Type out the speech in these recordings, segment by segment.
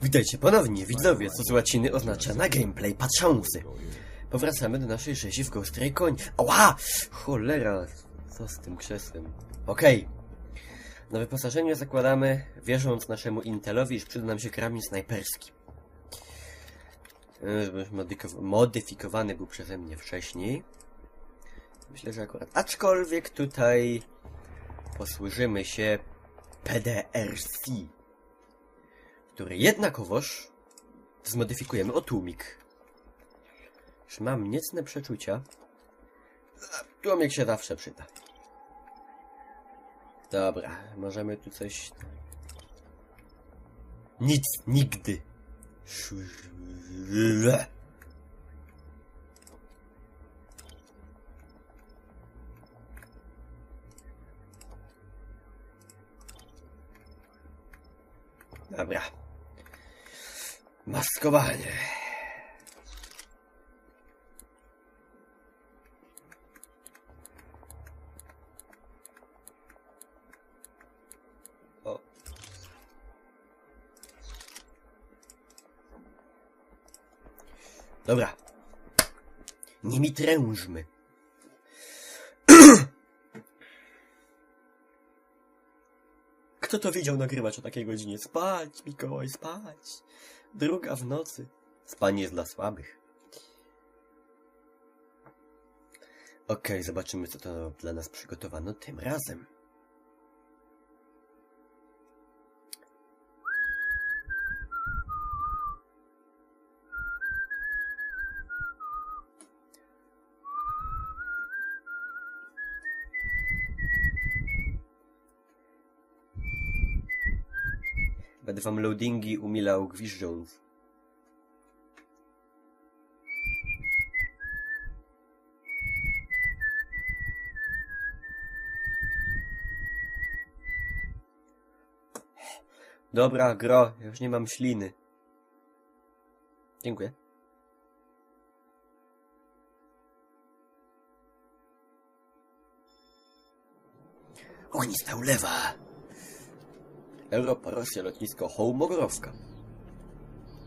Witajcie ponownie, widzowie, co z łaciny oznacza na gameplay patrzący. Powracamy do naszej rzezi w Ghost Recon. Ała! Cholera! Co z tym krzesłem? Okej. Na wyposażenie zakładamy, wierząc naszemu Intelowi, iż przyda nam się karabin snajperski. Modyfikowany był przeze mnie wcześniej. Myślę, że akurat. Aczkolwiek tutaj posłużymy się PDRC, który jednakowoż zmodyfikujemy o tłumik. Już mam niecne przeczucia. Tłumik się zawsze przyda. Dobra, możemy tu coś... Nic, nigdy. Dobra. Maskowanie. O. Dobra. Nie mi trężmy. Kto to widział nagrywać o takiej godzinie? Spać, Mikołaj, spać. 2 w nocy. Spanie jest dla słabych. Okej, zobaczymy, co to dla nas przygotowano tym razem. Będę wam loadingi umilał gwiżdżąc. Dobra, gro, ja już nie mam śliny. Dziękuję. Ognista ulewa. Europa, Rosja, lotnisko Hołmogorowska.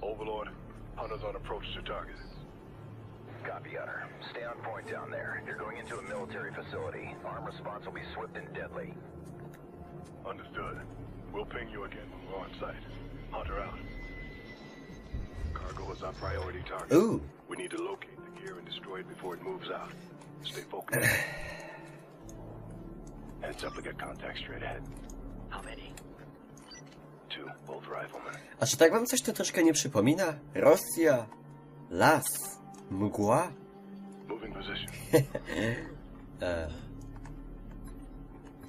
Overlord, hunters on approach to target. Copy, Hunter. Stay on point down there. You're going into a military facility. Arm response will be swift and deadly. Understood. We'll ping you again when we're on site. Hunter out. Cargo is our priority target. Ooh. We need to locate the gear and destroy it before it moves out. Stay focused. Heads up, we got contact straight ahead. How many? 2, both riflemen. A czy tak wam coś to troszkę nie przypomina? Rosja, las, mgła. Moving position.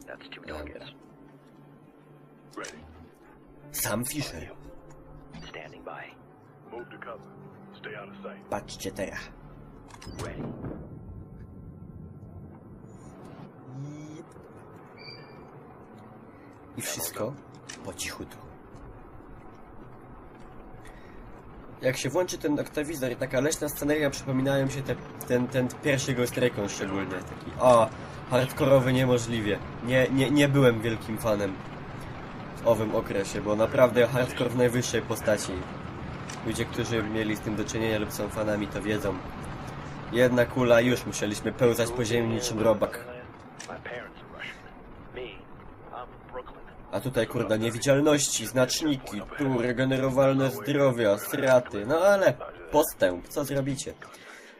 That's 2 targets. Ready. Sam Fischer. Standing by. Move to cover. Stay out of sight. Patrzcie teraz. Ready. I wszystko po cichutu. Jak się włączy ten noktowizor i taka leśna sceneria, przypominają się ten pierwszy Ghost Recon szczególnie. Taki, hardkorowy niemożliwie. Nie byłem wielkim fanem w owym okresie, bo naprawdę hardcore w najwyższej postaci. Ludzie, którzy mieli z tym do czynienia lub są fanami, to wiedzą. Jedna kula, już musieliśmy pełzać po ziemi niczym robak. My parents are Russian. Me, I'm from Brooklyn. A tutaj, kurde, niewidzialności, znaczniki, tu regenerowalne zdrowia, straty, no ale postęp, co zrobicie?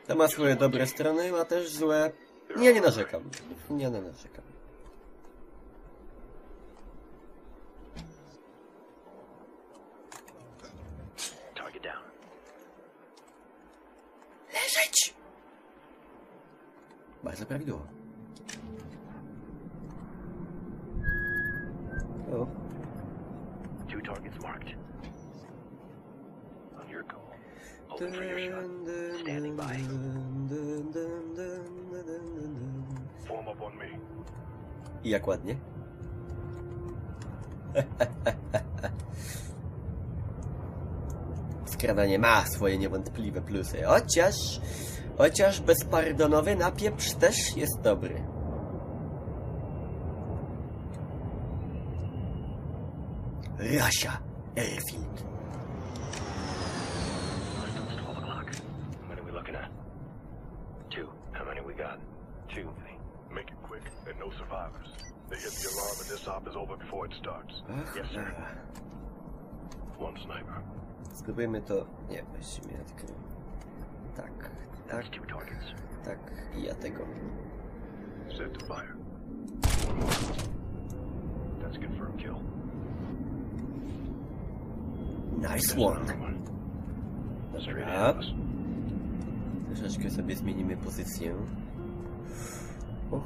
To ma swoje dobre strony, ma też złe... Nie narzekam. Nie narzekam. Target down. Leżeć! Bardzo prawidłowo. O. 2 targets marked. On your goal. Open for your shot. Standing by. Form up on me. I jak ładnie. skradanie ma swoje niewątpliwe plusy. Chociaż bezpardonowy napieprz też jest dobry. Russia Airfield. It's 12 o'clock. How many are we looking at? 2. How many we got? 2. Make it quick and no survivors. They hit the alarm and this op is over before it starts. Ach, Yes, sir. One sniper. Spróbujmy to... Nie, weźmy odkryć. Tak, tak, That's 2 targets. tak i ja tego. Set to fire. That's a confirmed kill. Nice There's one. another one. Straight Dobra. ahead of us. Troszeczkę sobie zmienimy pozycję. Ho.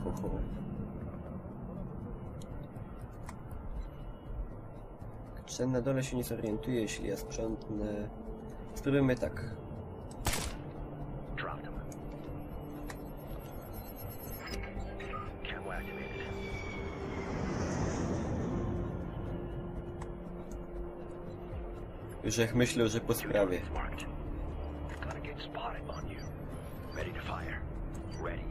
Czy na dole się nie zorientuje, jeśli ja sprzątnę... Spróbujmy tak. Dropped him. Camo activated. Już jak myślę, że po sprawie. Marked. Gonna get spotted on you. Ready to fire. Ready.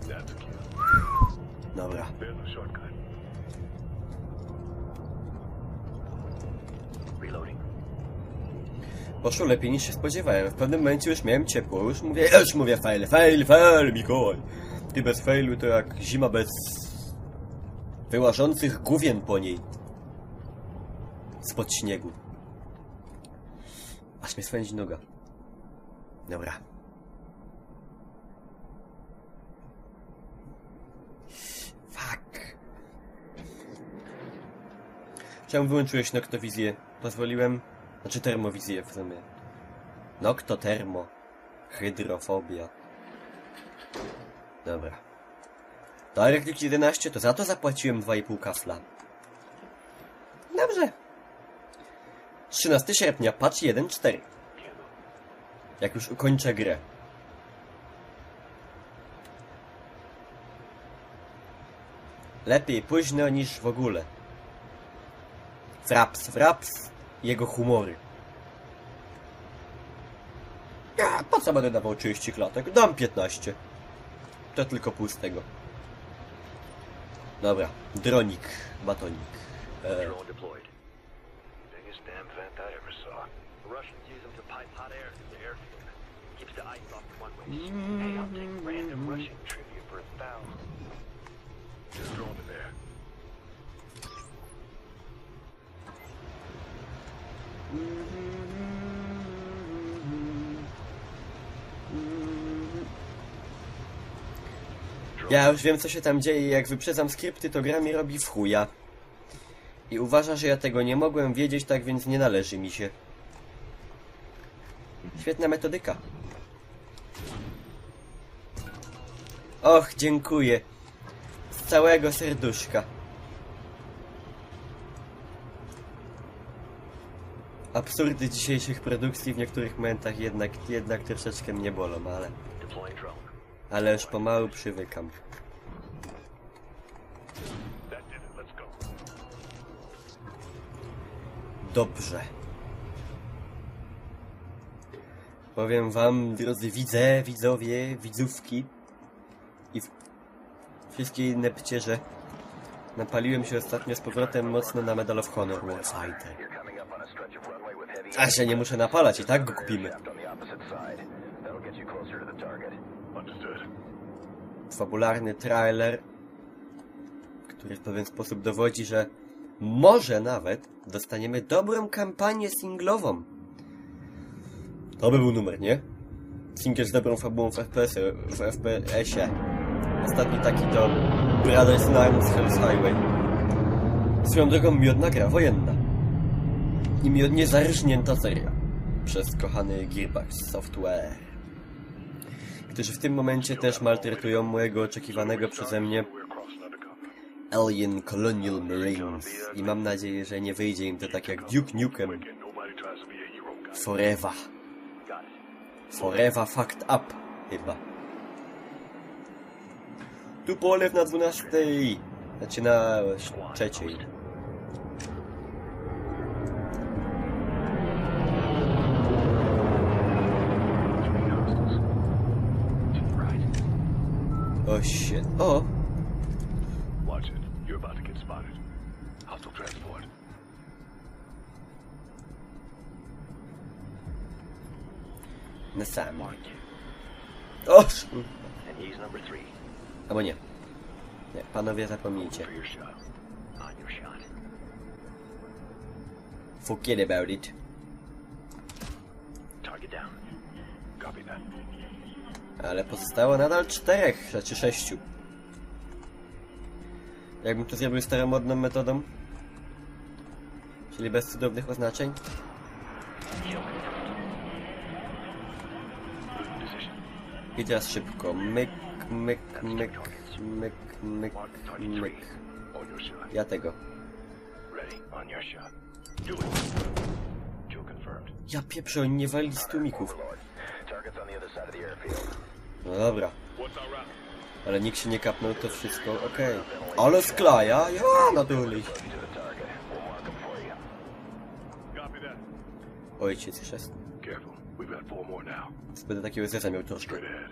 That's a kill. Dobra. There's a shortcut. Reloading. Poszło lepiej niż się spodziewałem. W pewnym momencie już miałem ciepło. Już mówię fail, Mikołaj. Ty bez failu to jak zima bez... wyłażących główien po niej. Spod śniegu. Aż mnie swędzi noga. Dobra. Fuck. Czemu wyłączyłeś noktowizję? Pozwoliłem... Znaczy termowizję w sumie. Noktotermo. Hydrofobia. Dobra. DirectX 11 to za to zapłaciłem 2,5 kafla. Dobrze. 13 sierpnia, patch 1.4. Jak już ukończę grę. Lepiej późno niż w ogóle. Wraps, jego humory. Ja, po co będę dawał 30 klatek? Dam 15. To tylko pół z tego. Dobra, dronik, batonik. Drone deployed. Biggest damn vent I ever saw. The Russians use them to pipe hot air through the airfield. Keeps the ice off the one-way street. Hey, I'll take random Russian trivia for 1,000. Just drone in there. Ja już wiem, co się tam dzieje. Jak wyprzedzam skrypty, to gra mi robi w chuja. I uważa, że ja tego nie mogłem wiedzieć, tak więc nie należy mi się. Świetna metodyka. Och, dziękuję. Z całego serduszka. Absurdy dzisiejszych produkcji w niektórych momentach jednak troszeczkę mnie bolą, Deploying drone. ale już pomału przywykam. That did it. Let's go. Dobrze. Powiem wam, drodzy widzowie, widzówki i wszystkie inne pcie, że napaliłem się ostatnio z powrotem mocno na Medal of Honor Warfighter. You're coming up on a stretch of runway with heavy A się nie muszę napalać, i tak go kupimy. aircraft on the opposite side. That'll get you closer to the target. Understood. Fabularny trailer, który w pewien sposób dowodzi, że może nawet dostaniemy dobrą kampanię singlową. To by był numer, nie? Singiel z dobrą fabułą w FPS-ie. Ostatni taki to Brothers in Arms Hell's Highway. Swoją drogą miodna gra wojenna. I miodnie zarżnięta seria. Przez kochany Gearbox Software. Którzy w tym momencie też maltretują mojego oczekiwanego przeze mnie We're crossing undercover. Alien Colonial Marines. I mam nadzieję, że nie wyjdzie im to tak jak Duke Nukem. Quick and nobody tries to be a hero guy. Forever. Forever fucked up. Chyba. Tu polew na 12. Znaczy na 3. O shit. O! Watch it. You're about to get spotted. Hostile transport. Na sam. Mark you. O! And he's number 3. Albo nie. Nie, panowie zapomnijcie. For your shot. On your shot. Forget about it. Target down. Copy that. Ale pozostało nadal 4, czy 6. Jakbym to zrobił staromodną metodą? Czyli bez cudownych oznaczeń? I teraz szybko. Myk, myk, myk, myk, myk, myk. On your shot. Ja tego. Ready. On your shot. Do it. Kill confirmed. Ja pieprzę, oni nie wali z tłumików. Target's on the other side of the airfield. No dobra. What's our route? Ale nikt się nie kapnął, to wszystko okej. Ale sklaja, ja na dole. To the target. We'll mark him for you. Copy that. Ojciec chrzestny. Careful. We've got 4 more now. Będę takiego zeza miał troszkę. Straight ahead.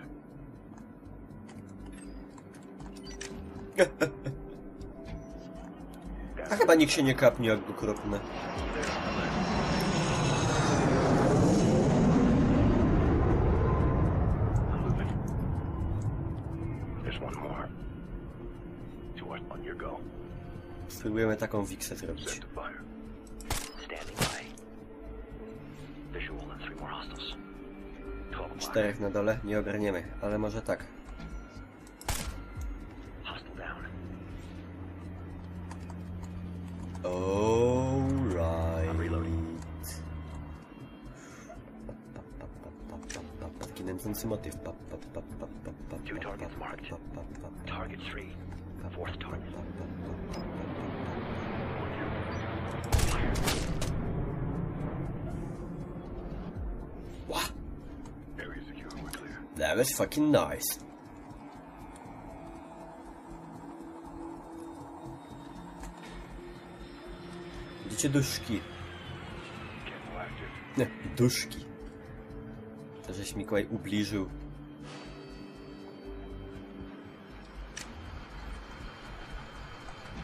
A chyba nikt się nie kapnie, jak go kropnę. I'm moving. There's one more. To what? On your go. Spróbujemy taką wiksę zrobić. Set to fire. Standing by. Visual on 3 more hostiles. 12 o'clock. 4 na dole, nie ogarniemy, ale może tak. Hostile down. Alright. Reloading. Taki nęcący motyw. Two targets marked. Target 3. 4th target. Wow, Area secure. We're clear. that was fucking nice. Gdzie duszki? Careful active. Nie, duszki. To żeś Mikołaj ubliżył.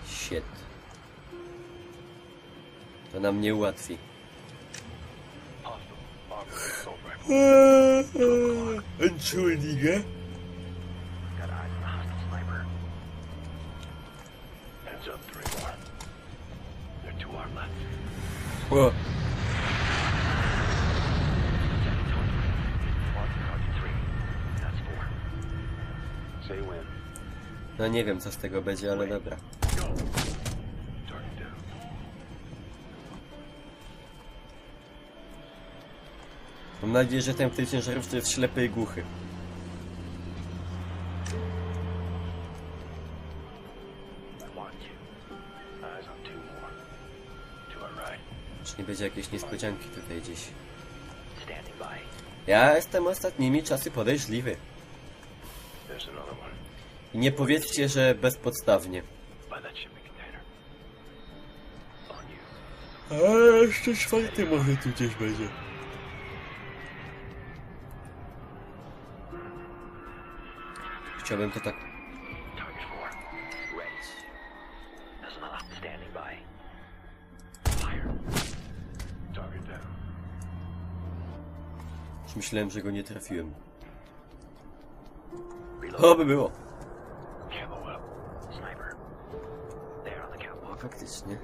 Shit. To nam nie ułatwi. Hostile. Armored assault rifle. Entschuldige. Got eyes on the hostile sniper. Heads up. 3 more. There are 2 armed left. O, Mark target 3. That's 4. Say when. no nie wiem co z tego będzie, ale dobra. Go. Target down. Mam nadzieję, że ten w tej ciężarówce jest ślepy i głuchy. Mark 2. Eyes on 2 more. To our right. Czy nie będzie jakiejś niespodzianki tutaj gdzieś? Standing by. Ja jestem ostatnimi czasy podejrzliwy. There's another one. I nie powiedzcie, że bezpodstawnie. By that shipping container. On you. A jeszcze 4 może tu gdzieś będzie. Chciałbym to tak... Target 4. Ready. There's another standing by. Fire. Target down. Już myślałem, że go nie trafiłem. Reload. O, by było. Camo up. Sniper. There on the catwalk. Faktycznie.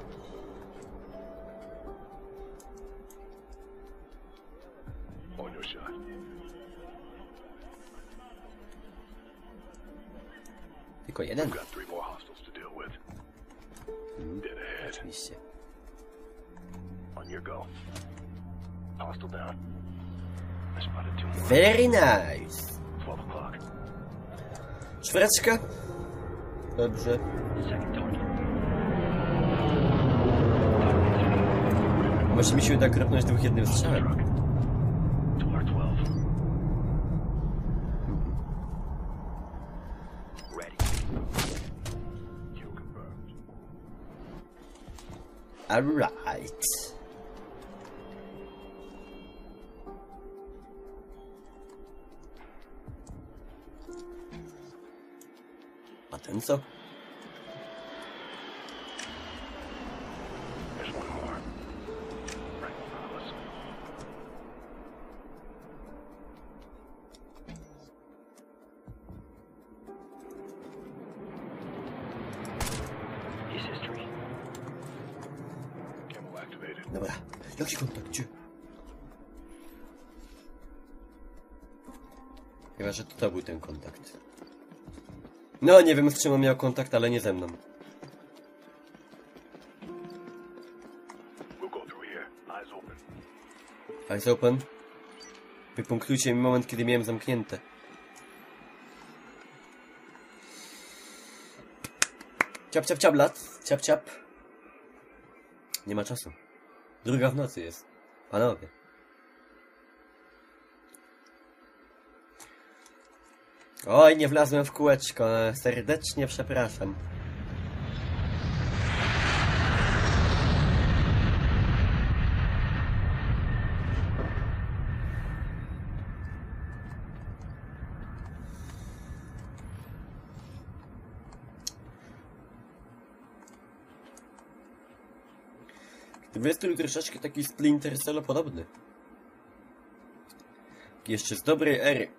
On your shot. Tylko jeden? We've got 3 more hostiles to deal with. Dead ahead. Oczywiście. On your go. Hostile down. I spotted 2 more. Very nice. 12 o'clock. 4. Dobrze. Second target. Może mi się uda kropnąć 2 jednym strzałem. Truck. To our 12. Ready. Kill confirmed. Alright. Ten co? There's one more. Right in front of us. His history. Camel activated. Dobra. Jaki kontakt? Gdzie? Chyba, że to był ten kontakt. No, nie wiem z czym on miał kontakt, ale nie ze mną. We'll go through here. Eyes open. Eyes open. Wypunktujcie mi moment, kiedy miałem zamknięte. Ciap, ciap, ciap, lat. Ciap, ciap. Nie ma czasu. 2 w nocy jest. Panowie. Oj, nie wlazłem w kółeczko. Serdecznie przepraszam. Wystrój troszeczkę taki Splinter Cell podobny. Jeszcze z dobrej ery.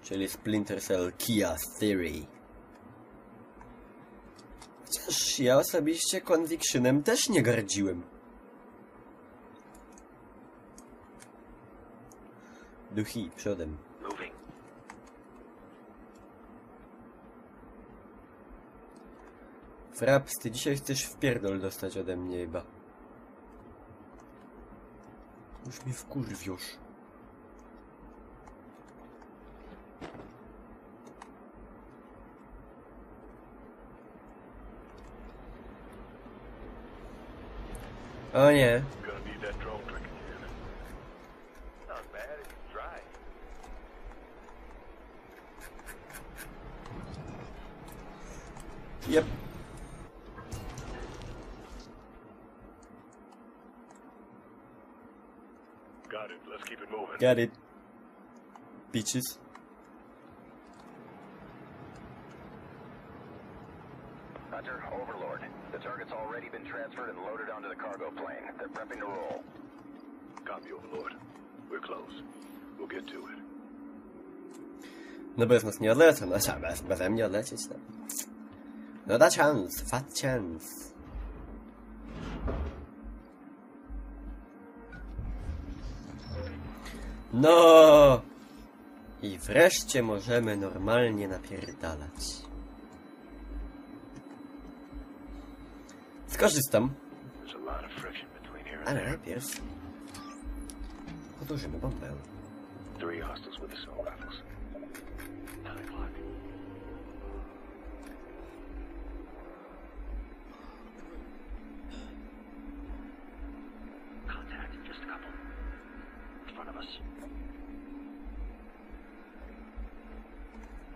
Czyli Splinter Cell Kia Theory. Chociaż ja osobiście Convictionem też nie gardziłem. Duchi, przodem. Moving. Fraps, ty dzisiaj chcesz w pierdol dostać ode mnie chyba. Już mnie wkurwiasz. O nie. Gonna need that drone trick again. Not bad if you try. Yep. Got it. Let's keep it moving. Got it. Bitches. Hunter, Overlord. The target's already been transferred and loaded onto the cargo plane. They're prepping to roll. Copy, Overlord. We're close. We'll get to it. No bez nas nie odlecą, no trzeba beze mnie odlecieć, no. No da chance, fat chance. No! I wreszcie możemy normalnie napierdalać. Skorzystam, There's a lot of friction between here and ale there. najpierw podłożymy bombę. 3 hostiles with assault rifles. 9 o'clock. Contact. Just a couple. In front of us.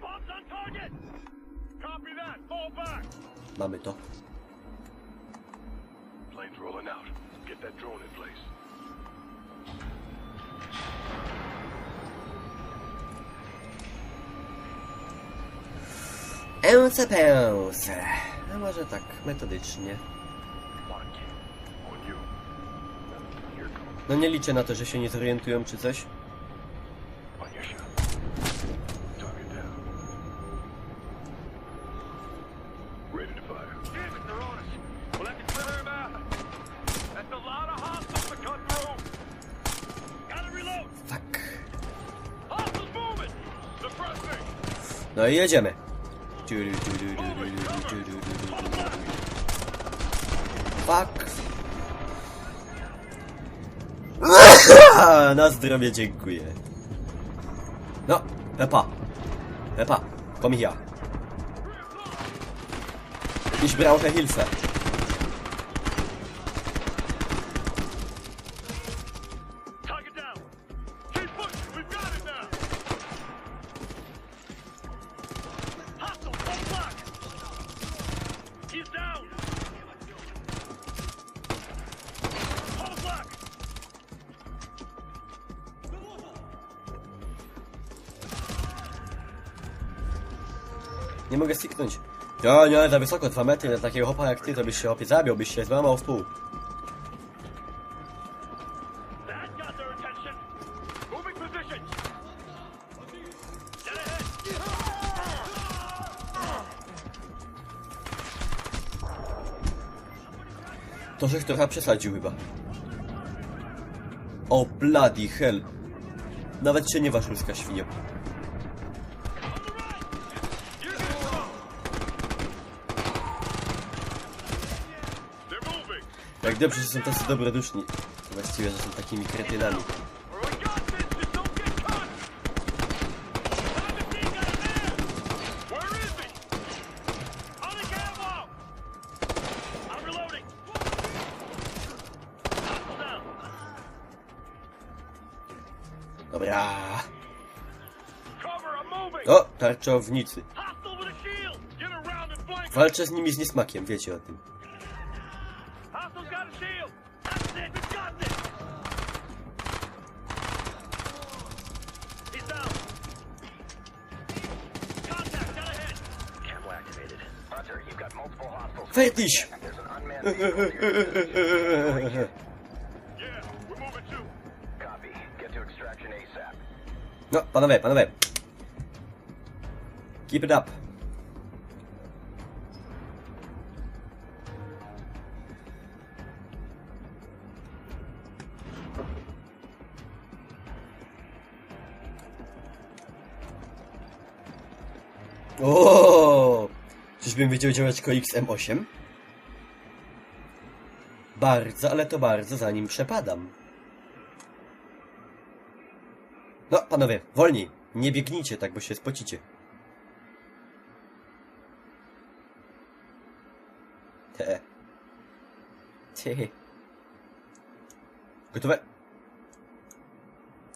Bombs on target! Copy that. Fall back. Mamy to. Plane's rolling out. Get that drone in place. Ęce pęse. A może tak, metodycznie. On you. Here goes. No nie liczę na to, że się nie zorientują czy coś. On your shot. Target down. Ready to fire. Damn it, they're on us. We'll have to clear them out. That's a lot of hostiles to cut through. Gotta reload. Fuck. Hostiles moving. Suppressing. No i jedziemy. Fuck. Na zdrowie dziękuję. No, Pepa. Pepa, komm hier. Ich brauche Hilfe. Target down. Keep pushing. We've got it now. Hostile, hold back. He's down. Hold back. Nie mogę stiknąć. Ja, nie, za wysoko, 2 metry, na takiego hopa jak ty, to byś się hopie zabił, byś się złamał w pół. That got their attention. Moving position. Get ahead. To żeś trochę przesadził chyba. O bloody hell. Nawet się nie waż, ludzka świnio. They're moving. Jak dobrze, że są tacy dobroduszni. Właściwie, że są takimi kretynami. We got this. Just don't get caught. Private Dean got a man. Where is he? On the camo. I'm reloading. Hostile down. Dobra. Cover. I'm moving. O, tarczownicy. Hostile with a shield. Get around and flank. Walczę z nimi z niesmakiem, wiecie o tym. Hostile's got a shield. That's it. We got this. He's down. Contact. Got ahead. Camo activated. Hunter, you've got multiple hostiles. Fertig! There's an unmanned vehicle here. Yeah, we're moving too. Copy. Get to extraction ASAP. No, panowie, panowie. Keep it up. O! Czyżbym wiedział działeczko XM8? Bardzo, ale to bardzo za nim przepadam. No, panowie, wolniej. Nie biegnijcie tak, bo się spocicie. Te. Gotowe?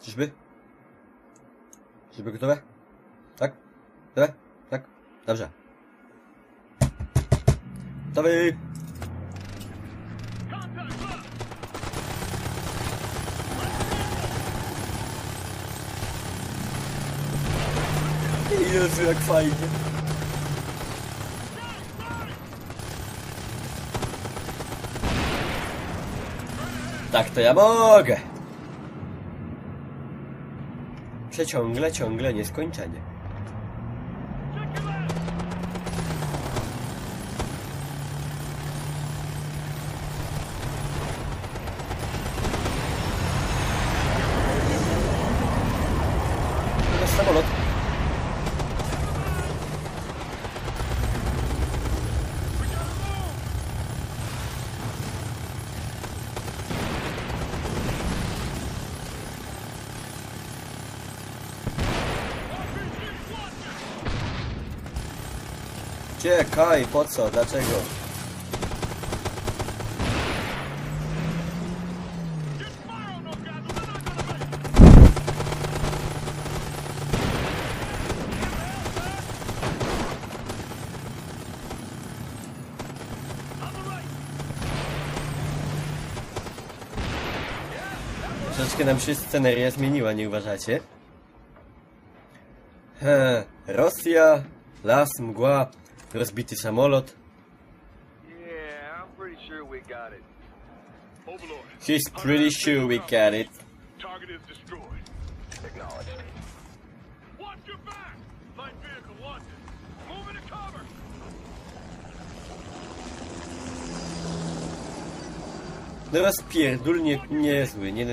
Czyżby? Czyżby gotowe? Tak? Gotowe? Tak? Dobrze. Gotowy! Contact left. Jezu, jak fajnie. Tak to ja mogę. Przeciągle, ciągle, nieskończenie. Check him out. To jest samolot. Czekaj, po co? Dlaczego? Get fire on those guys. We're not gonna make it. On the right. Troszeczkę nam się sceneria zmieniła, nie uważacie? Rosja, las, mgła, rozbity samolot. Yeah, I'm pretty sure we got it. Overlord. He's pretty sure we got it. Target is destroyed. Acknowledged. Watch your back. Light vehicle wanted. Moving to cover. No rozpierdól niezły, nie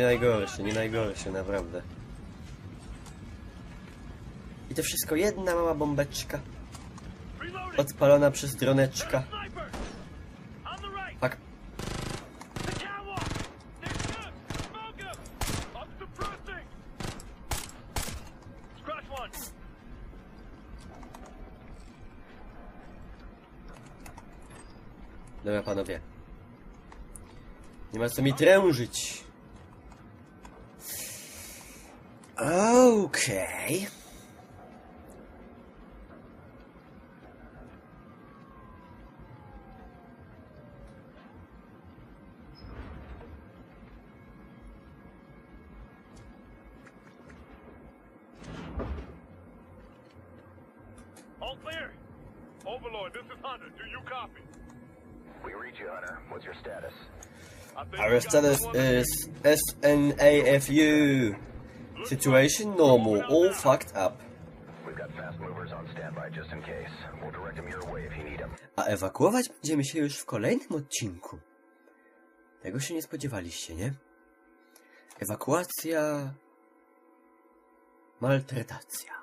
najgorszy, naprawdę. I to wszystko jedna mała bombeczka, Reloading. odpalona przez droneczka. Sniper. On the right. Tak, The catwalk. They're good. Smoke him. I'm suppressing. Scratch one. dobra panowie. Nie ma co mi trężyć. Okej. All clear. Overlord, this is Hunter. Do you copy? We read you, Hunter. What's your status? I think Our we got status someone in is SNAFU. Situation normal, all fucked up. We've got fast movers on standby just in case. We'll direct them your way if you need them. A ewakuować będziemy się już w kolejnym odcinku. Tego się nie spodziewaliście, nie? Ewakuacja... Maltretacja.